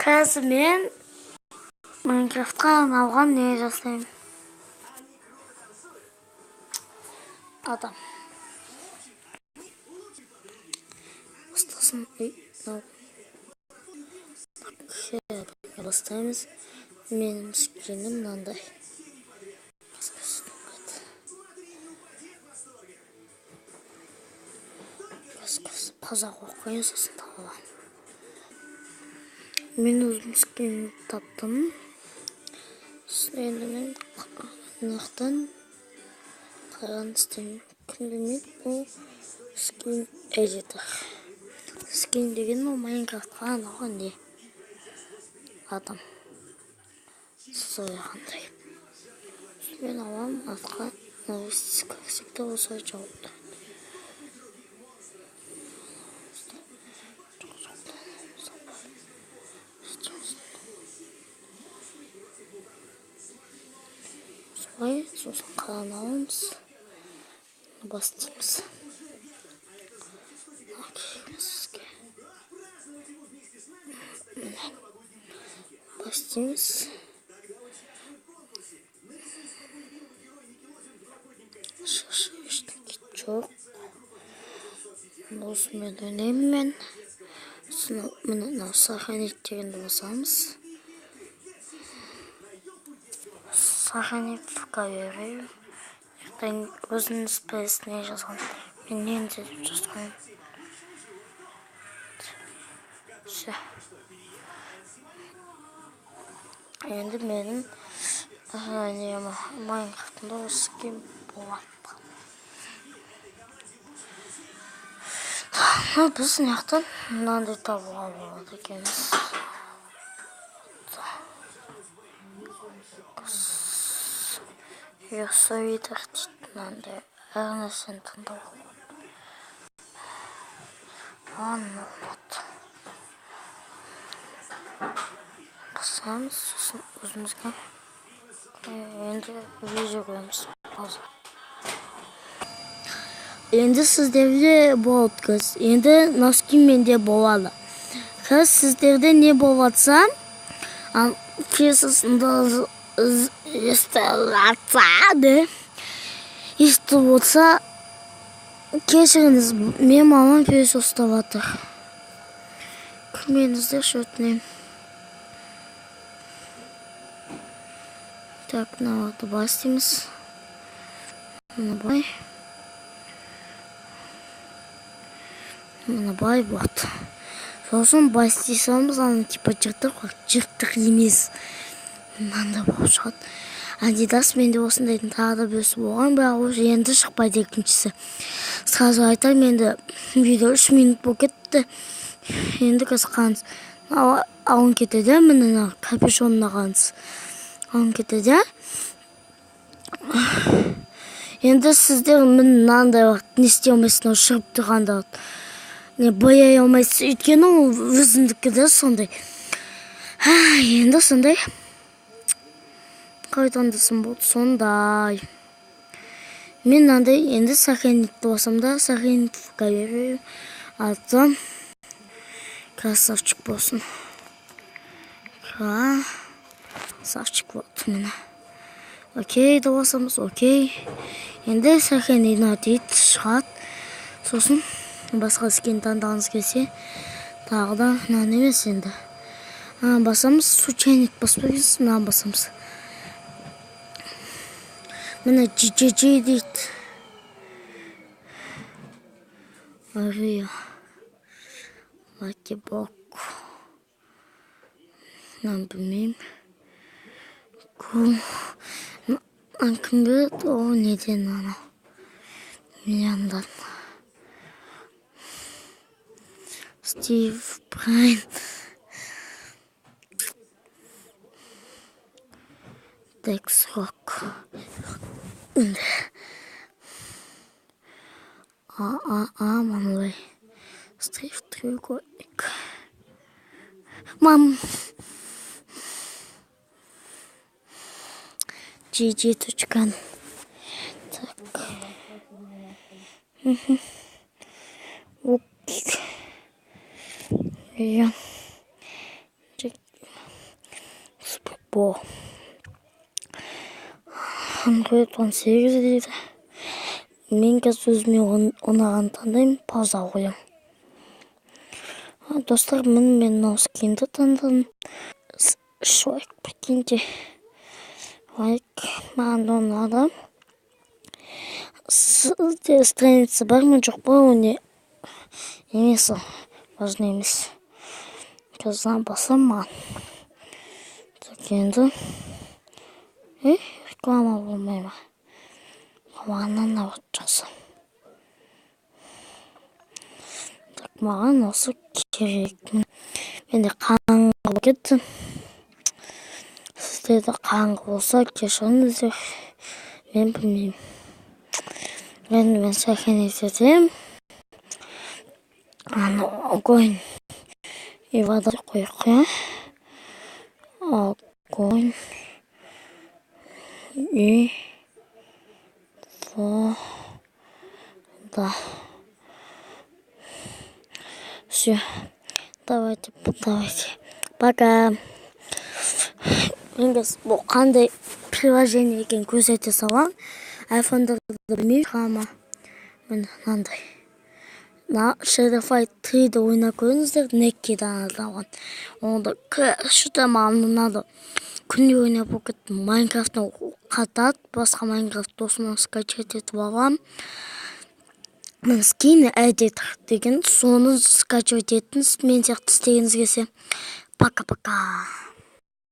Қазір мен Майнкрафтқа арналған не жасаймын? Адам. Бастасын. Бастаймыз. Менің скинім мынандай. Қазақ оқиын сосын табыламын. Мен өзім скинімді таптым. Енді мен нақтан қараған істеймін. Кім білмейді, бұл скин эдитор. Скин деген ол Майнкрафтқа арналған не? Адам. Сіз ойлағандай. Мен аламын, артқа көрсекте осылай жауыпты. Солай, сосын қалан аламыз. Бастаймыз. Бастаймыз. Ештеңе жоқ. Осымен ойнаймын мен. Мына сохранить дегенді басамыз. Сохранивқа берейін. Өзіңіз білесіз не жазған. Мен нені деп жазған. Енді менің Майнкрафтымда осы скин болады. Біз нақтан мынандай табуға болады екенбіз. Юсовидер дейді мынандай әр нәрсені таңдауға болады. Басамыз, сосын өзімізге енді видео көреміз. Енді сіздерде болады көз. Енді носкин менде болады. Көз сіздерде не болатса, кесісінде есті болса, кешіріңіз, мен мамам пейс ұстап атыр. Күрменіздер шөтінем. Так, мынауды бастаймыз. Мынабай болады. Сосын бастайсамыз, аны типа жыртық емес. Мынандай болып шығады. Адидас менде осындайдың тағы да бөсі болған, бірақ ол енді шықпайды екіншісі. Сразу айтайын, менде видео 3 минут болып кетті. Енді көз қаңыз. Ауын кетеді, міне капюшонына қаңыз. Ауын кетеді. Енді сіздер мынандай вақыт не істей алмайсың, шығып тұрғанда не бояй алмайсыз, өйткені ол өзіндікі де сондай. Енді сондай. Қайтандысын болды, сондай. Мен мынандай енді сохранитті басамда, сохранитқа берейін. Атам красавчик болсын. Красавчик болды мені. Окей, да басамыз, окей. Енді сохранитті дейді, шығады. Сосын басқа скин таңдағыңыз келсе, тағы да мынаны емес енді. Басамыз, случайник баспаймыз, мынаны басамыз. Міне GGG дейді. Ария. Лакибок. Мынаны білмеймін. Кім біледі, ол неден ана. Миллиондан. Стив Брайан. Декс Рок. Манлей. Стриф треугольник. Мам. GG. Так. Окей. Бұл Android 18 дейді. Мен қазір өзіме ұнаған таңдаймын, пауза қоямын. Достар, мен осы киімді таңдадым. Лайк, прикиньте. Лайк, маған ұнады. Сізде страница бар ма, жоқ па, оны емес, важно емес. Қазір басам маған. Так, енді. Реклама болмай ма? Мағаннан ауыт жақсы. Так, маған осы керек. Мен де қаңғы болып кеттім. Сізде де қаңғы болса, кешіріңіздер. Мен білмеймін. Мен сәкен етедім. Огонь и вода қойық. Огонь и вода. Все. Давайте. Пока. Мен бұл қандай приложение екен көрсете салам. iPhone'да білмей қама. Мен мынандай. Shadow Fight 3'de oyna koyunuzdur. Nekki'den alған. Onda şurada mağın ұнады. Күнде ойнап оқыт Майнкрафтын қатат, басқа Майнкрафт досымнан скачать етіп алғам. Мен скин эдитор деген соны скачать еттіңіз. Мен сияқты істегіңіз келсе. Пока-пока.